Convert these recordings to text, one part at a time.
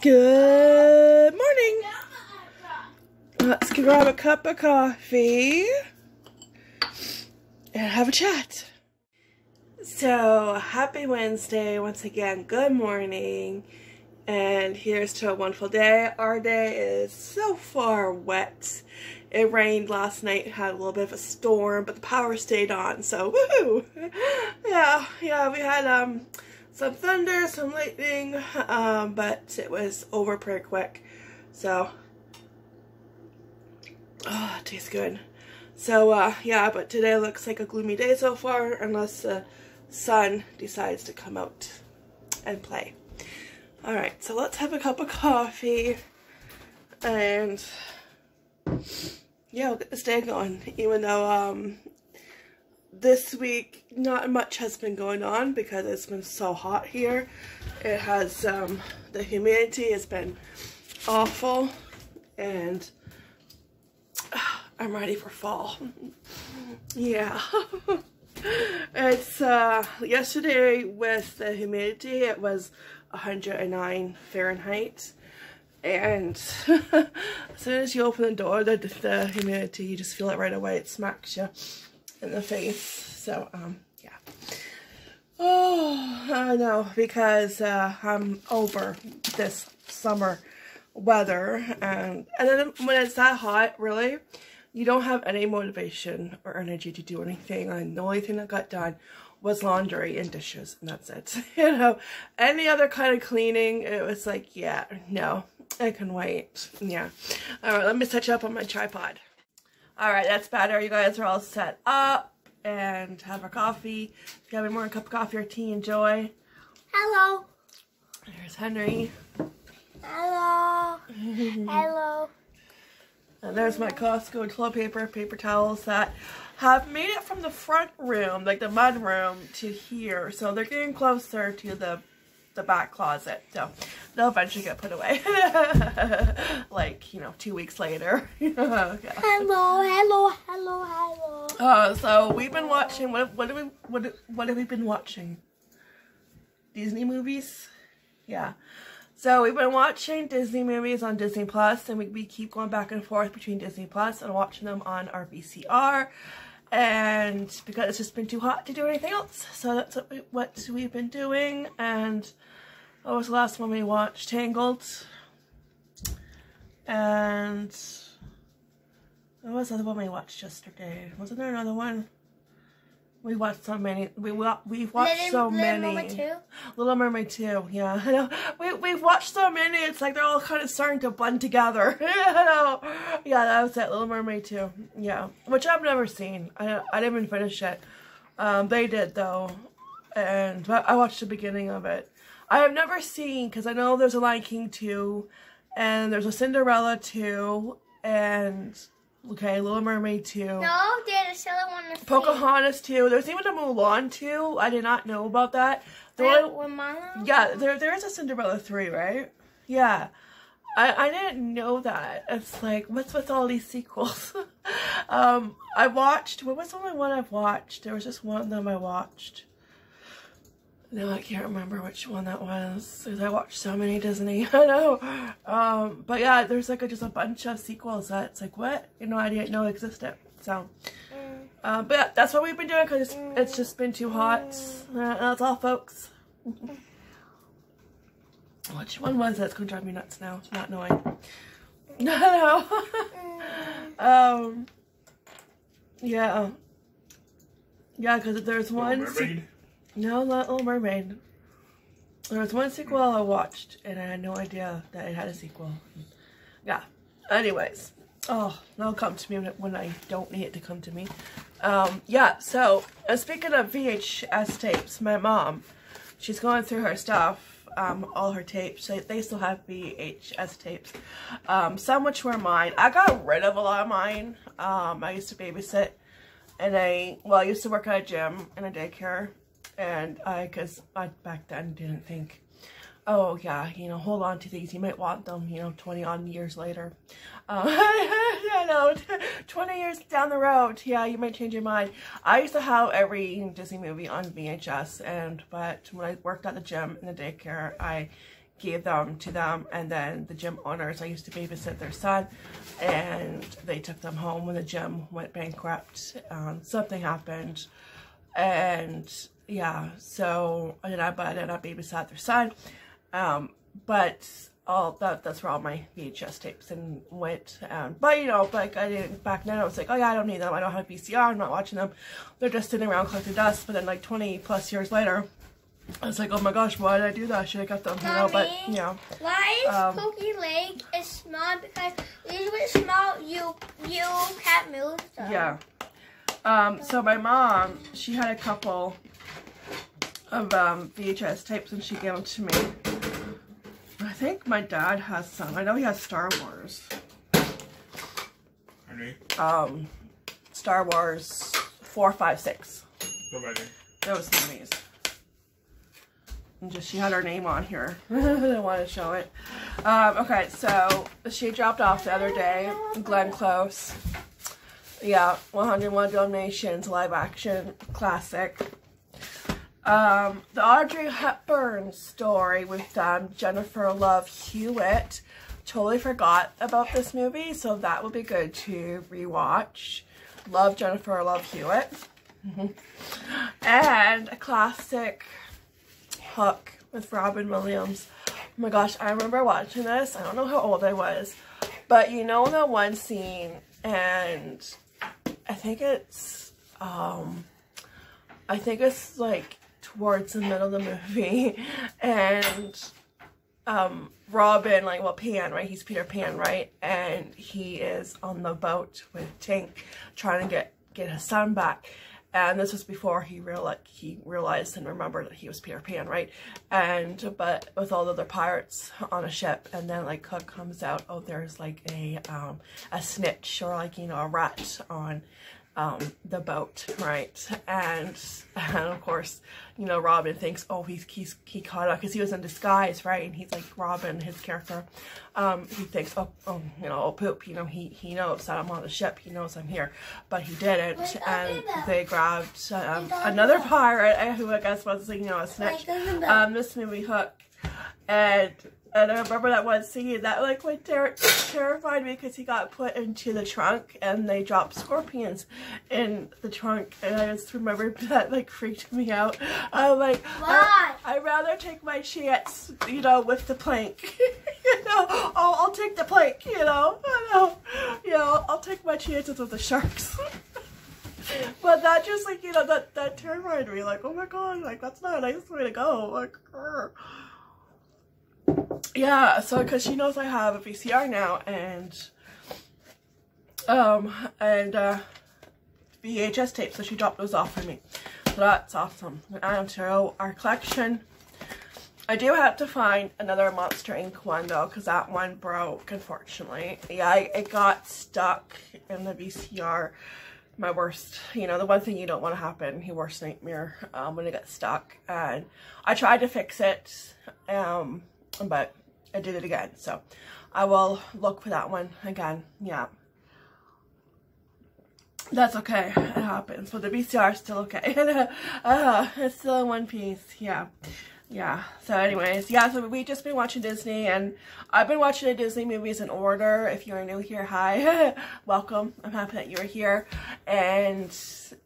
Good morning. Let's grab a cup of coffee and have a chat. So, happy Wednesday once again. Good morning. And here's to a wonderful day. Our day is so far wet. It rained last night, had a little bit of a storm, but the power stayed on, so woohoo! Yeah, we had some thunder, some lightning, but it was over pretty quick. So, oh, it tastes good. So, yeah, but today looks like a gloomy day so far, unless the sun decides to come out and play. Alright, so let's have a cup of coffee, and yeah, we'll get this day going, even though this week not much has been going on because it's been so hot here. It has, the humidity has been awful, and I'm ready for fall. Yeah. It's, yesterday with the humidity, it was 109 Fahrenheit, and as soon as you open the door, the humidity, you just feel it right away. It smacks you in the face. So, yeah. Oh, I know, because I'm over this summer weather, and then when it's that hot, really, you don't have any motivation or energy to do anything, and the only thing that got done was laundry and dishes, and that's it. You know, any other kind of cleaning, it was like, yeah, no, I can wait. Yeah. Alright, let me set you up on my tripod. Alright, that's better. You guys are all set up and have our coffee. If you have any more, a cup of coffee or tea, enjoy. Hello. There's Henry. Hello. Hello. And there's my Costco toilet paper, paper towels that have made it from the front room, like the mud room, to here. So they're getting closer to the back closet. So they'll eventually get put away. Like, you know, 2 weeks later. Yeah. Hello. So we've been watching, what have we been watching? Disney movies? Yeah. So we've been watching Disney movies on Disney Plus, and we keep going back and forth between Disney Plus and watching them on our VCR. And because it's just been too hot to do anything else, so that's what we've been doing. And what was the last one we watched? Tangled. And what was the other one we watched yesterday? Wasn't there another one? We watched so many. We've watched so many. Little Mermaid 2? Little Mermaid 2, yeah. I know. We've watched so many, it's like they're all kind of starting to blend together. You know? Yeah, that was it. Little Mermaid 2. Yeah. Which I've never seen. I didn't even finish it. They did, though. And I watched the beginning of it. I have never seen, because I know there's a Lion King 2, and there's a Cinderella 2, and... okay, Little Mermaid 2. No, there's still one. Pocahontas 2. There's even a Mulan 2. I did not know about that. Yeah, there is a Cinderella 3, right? Yeah. I didn't know that. It's like, what's with all these sequels? I watched, what was the only one I've watched? There was just one of them I watched. No, I can't remember which one that was, because I watched so many Disney. I know. But yeah, there's like just a bunch of sequels that it's like, what? You know, I didn't know existed. So, but yeah, that's what we've been doing, because it's just been too hot. That's all, folks. Which one was it? It's going to drive me nuts now. It's not knowing. No. Yeah. Yeah, because there's one... No, not Little Mermaid. There was one sequel I watched, and I had no idea that it had a sequel. Yeah. Anyways. Oh, that'll come to me when I don't need it to come to me. Yeah, so, speaking of VHS tapes, my mom, she's going through her stuff, all her tapes. They still have VHS tapes. Some which were mine. I got rid of a lot of mine. I used to babysit, and I used to work at a gym and a daycare. And because I back then didn't think, oh yeah, you know, hold on to these, you might want them, you know, 20 odd years later. I know, 20 years down the road, yeah, you might change your mind. I used to have every Disney movie on VHS, but when I worked at the gym and the daycare, I gave them to them, and then the gym owners, I used to babysit their son, and they took them home when the gym went bankrupt. Something happened, and yeah, so I ended up babysat their son, but that's where all my VHS tapes and went. But you know, like I didn't back then. I was like, oh yeah, I don't need them. I don't have VCR. I'm not watching them. They're just sitting around collecting dust. But then, like 20 plus years later, I was like, oh my gosh, why did I do that? I should have got them. You know, but you know. Why is Pokey leg is small? Because usually small, you can't move them. Yeah. So my mom, she had a couple of VHS tapes, and she gave them to me. I think my dad has some. I know he has Star Wars. Star Wars 4, 5, 6. Those movies. And just she had her name on here. I didn't want to show it. Okay, so she dropped off the other day. Glenn Close. Yeah, 101 Dalmatians live action classic. The Audrey Hepburn story with Jennifer Love Hewitt. Totally forgot about this movie, so that would be good to rewatch. Love Jennifer Love Hewitt. And a classic, Hook with Robin Williams. Oh my gosh, I remember watching this. I don't know how old I was, but you know that one scene, and I think it's like towards the middle of the movie, and Robin, like, well, Pan, right? He's Peter Pan, right? And he is on the boat with Tink trying to get his son back. And this was before he realized and remembered that he was Peter Pan, right? And but with all the other pirates on a ship, and then like Hook comes out, oh, there's like a snitch, or like, you know, a rat on the boat, right? And of course, you know, Robin thinks, oh, he caught up because he was in disguise, right? And he's like, Robin, his character, he thinks, oh, you know, oh, poop, you know, he knows that I'm on the ship, he knows I'm here, but he didn't. And they grabbed another pirate who I guess was, you know, a snitch. This movie, Hook. And I remember that one scene that like terrified me, because he got put into the trunk and they dropped scorpions in the trunk, and I just remember that like freaked me out. I'm like, why? I'd rather take my chance, you know, with the plank. You know, I'll take the plank. You know, I'll take my chances with the sharks. But that just like, you know, that terrified me. Like, oh my god, like that's not a nice way to go. Like. Yeah, so because she knows I have a VCR now, and VHS tapes, so she dropped those off for me. So that's awesome. And to our collection. I do have to find another Monster Inc. one though, because that one broke, unfortunately. Yeah, it got stuck in the VCR. My worst, you know, the one thing you don't want to happen, your worst nightmare, when it gets stuck. And I tried to fix it, but I did it again, so I will look for that one again. Yeah, that's okay, it happens. But the VCR is still okay. It's still in one piece. Yeah. So anyways, yeah, so we've just been watching Disney, and I've been watching the Disney movies in order. If you're new here, hi. Welcome. I'm happy that you're here. And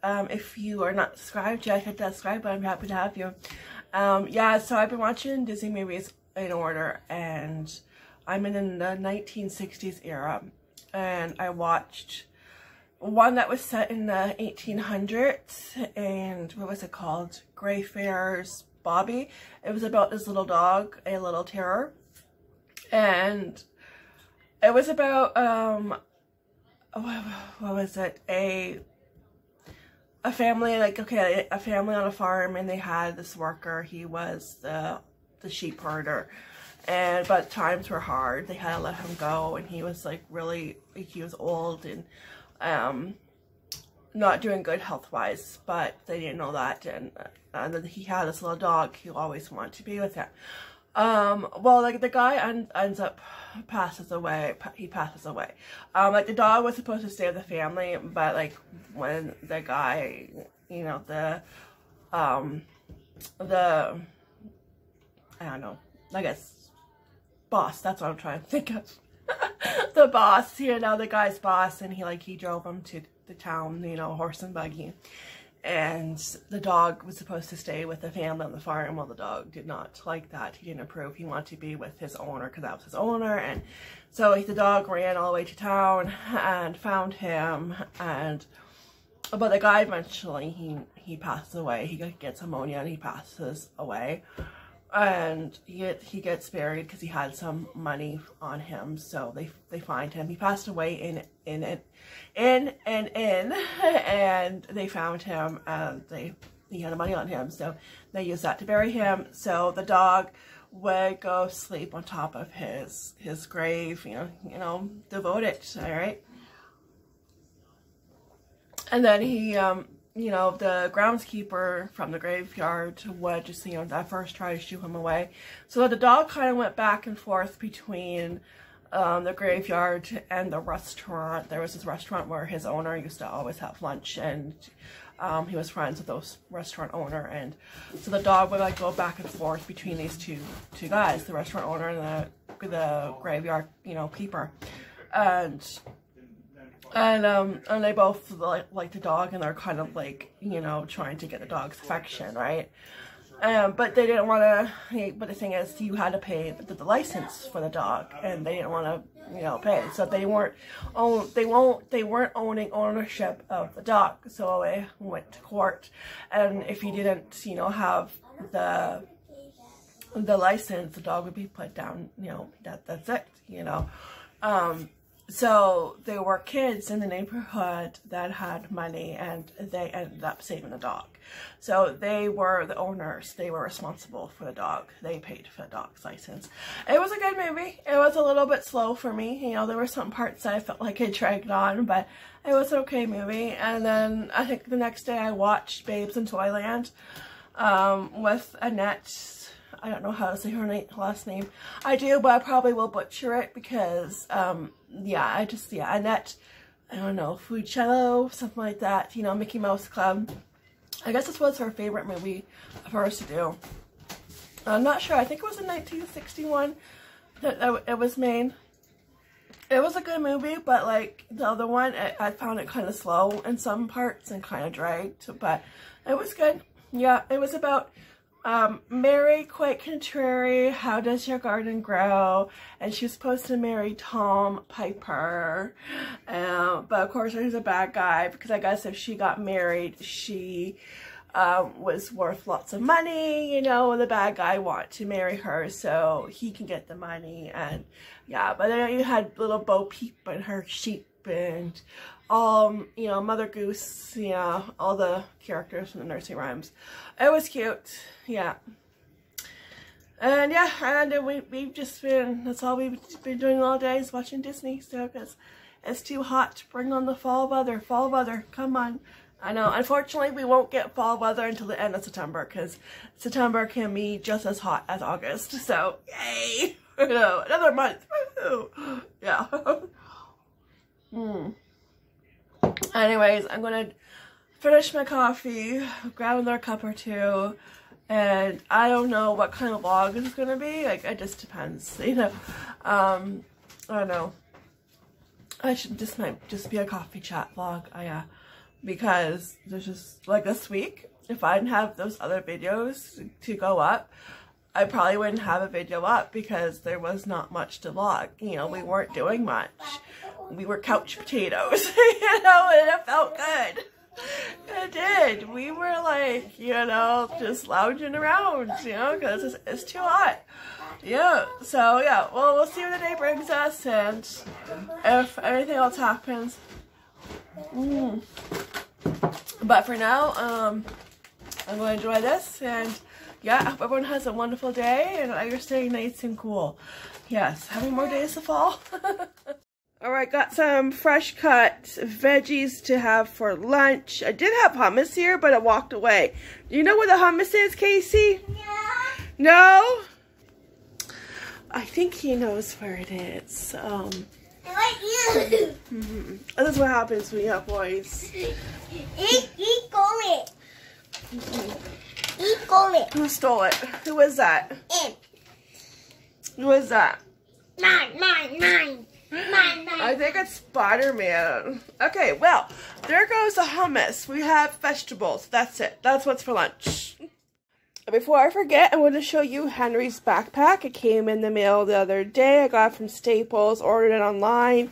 if you are not subscribed yet, hit that subscribe button. I'm happy to have you. Yeah, so I've been watching Disney movies in order, and I'm in the 1960s era, and I watched one that was set in the 1800s, and what was it called? Greyfriars Bobby. It was about this little dog, a little terror, and it was about what was it, a family, like, okay, a family on a farm, and they had this worker. He was the sheep herder, but times were hard. They had to let him go, and he was like he was old and not doing good health-wise, but they didn't know that, and then he had this little dog who always wanted to be with him. Well, like, the guy ends up passes away. He passes away. Like, the dog was supposed to stay with the family, but like when the guy, you know, I don't know, I guess boss. That's what I'm trying to think of. The boss, you know, the guy's boss, and he drove him to the town, you know, horse and buggy. And the dog was supposed to stay with the family on the farm. Well, the dog did not like that. He didn't approve. He wanted to be with his owner because that was his owner. And so the dog ran all the way to town and found him. But the guy eventually, he passes away. He gets pneumonia and he passes away. And he gets buried because he had some money on him. So they find him. He passed away and they found him, and he had money on him, so they used that to bury him. So the dog would go sleep on top of his grave, you know, devoted, all right. And then he, you know, the groundskeeper from the graveyard would just, you know, at first try to shoo him away. So the dog kind of went back and forth between the graveyard and the restaurant. There was this restaurant where his owner used to always have lunch, and he was friends with those restaurant owner, and so the dog would like go back and forth between these two guys, the restaurant owner and the graveyard, you know, keeper, and they both like the dog, and they're kind of like, you know, trying to get the dog's affection, right? But they didn't want to, but the thing is, you had to pay the license for the dog, and they didn't want to, you know, pay. So they weren't owning ownership of the dog. So they went to court, and if you didn't, you know, have the license, the dog would be put down, you know, that's it, you know. So there were kids in the neighborhood that had money, and they ended up saving the dog. So they were the owners. They were responsible for the dog. They paid for the dog's license. It was a good movie. It was a little bit slow for me. You know, there were some parts that I felt like it dragged on, but it was an okay movie. And then I think the next day I watched Babes in Toyland with Annette. I don't know how to say her last name. I do, but I probably will butcher it because, yeah, Annette, I don't know, Fucello, something like that, you know, Mickey Mouse Club. I guess this was her favorite movie of hers to do. I'm not sure. I think it was in 1961 that it was made. It was a good movie, but like the other one, I found it kind of slow in some parts and kind of dragged, but it was good. Yeah, it was about Mary, quite contrary, how does your garden grow? And she was supposed to marry Tom Piper, but of course there's a bad guy, because I guess if she got married, she was worth lots of money, you know, and the bad guy wanted to marry her so he can get the money. And yeah, but then you had little Bo Peep and her sheep, and you know, Mother Goose, you know, all the characters from the nursery rhymes. It was cute, yeah. And yeah, and we've just been, that's all we've been doing all day is watching Disney still, because it's too hot to bring on the fall weather. Fall weather, come on. I know, unfortunately we won't get fall weather until the end of September, because September can be just as hot as August, so yay! You know, another month, woohoo! Yeah. Anyways, I'm gonna finish my coffee, grab another cup or two, and I don't know what kind of vlog it's gonna be. Like, it just depends, you know. I don't know. Might just be a coffee chat vlog. Yeah, because there's just like this week, if I didn't have those other videos to go up, I probably wouldn't have a video up because there was not much to vlog. You know, we weren't doing much. We were couch potatoes, you know, and it felt good. It did. We were like, you know, just lounging around, you know, because it's too hot. Yeah, so yeah, well, we'll see what the day brings us, and if anything else happens. But for now, I'm going to enjoy this, and yeah, I hope everyone has a wonderful day, and you're staying nice and cool. Yes, having more days to fall. Alright, got some fresh cut veggies to have for lunch. I did have hummus here, but I walked away. Do you know where the hummus is, Casey? No. No? I think he knows where it is. I like you. This is what happens when you have boys. Eat it. Eat it. Who stole it? Who was that? Who was that? Mine. I think it's SpiderMan. Okay, well, there goes the hummus. We have vegetables. That's it. That's what's for lunch. Before I forget, I'm going to show you Henry's backpack. It came in the mail the other day. I got it from Staples, ordered it online.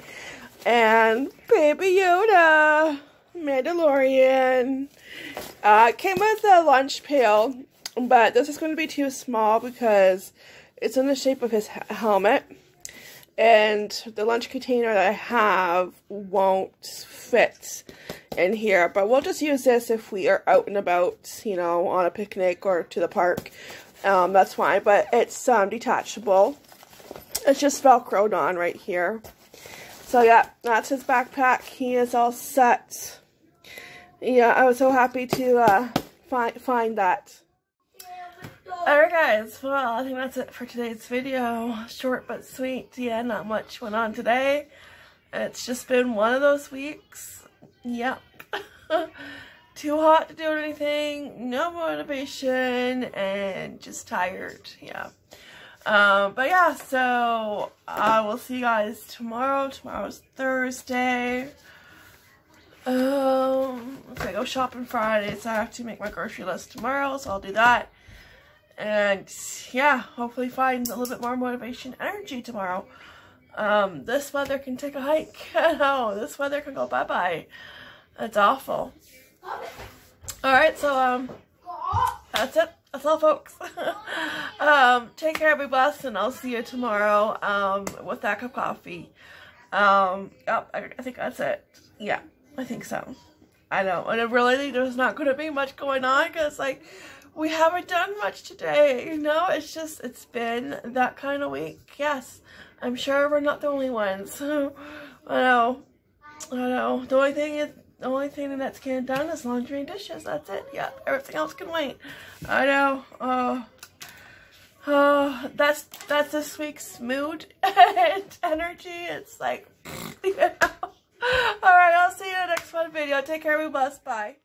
And Baby Yoda, Mandalorian. It came with a lunch pail, but this is going to be too small because it's in the shape of his helmet. And the lunch container that I have won't fit in here. But we'll just use this if we are out and about, you know, on a picnic or to the park. That's fine. But it's detachable. It's just Velcroed on right here. So yeah, that's his backpack. He is all set. Yeah, I was so happy to find that. Alright guys, well, I think that's it for today's video. Short but sweet. Yeah, not much went on today. It's just been one of those weeks. Yep. Too hot to do anything, no motivation, and just tired. Yeah. But yeah, so I will see you guys tomorrow. Tomorrow's Thursday. I go shopping Friday, so I have to make my grocery list tomorrow, so I'll do that. And yeah, hopefully find a little bit more motivation, energy tomorrow. This weather can take a hike. I know, this weather can go bye-bye. It's awful. Alright, so that's it. That's all, folks. Take care, be blessed, and I'll see you tomorrow with that cup of coffee. Yep, I think that's it. Yeah, I think so. I know, and it really, there's not going to be much going on because, like, we haven't done much today, you know? It's just, it's been that kind of week. Yes, I'm sure we're not the only ones. I know. The only thing that's getting done is laundry and dishes. That's it. Yeah, everything else can wait. I know. That's this week's mood and energy. It's like, you know. Alright, I'll see you in the next one video. Take care, be blessed. Bye.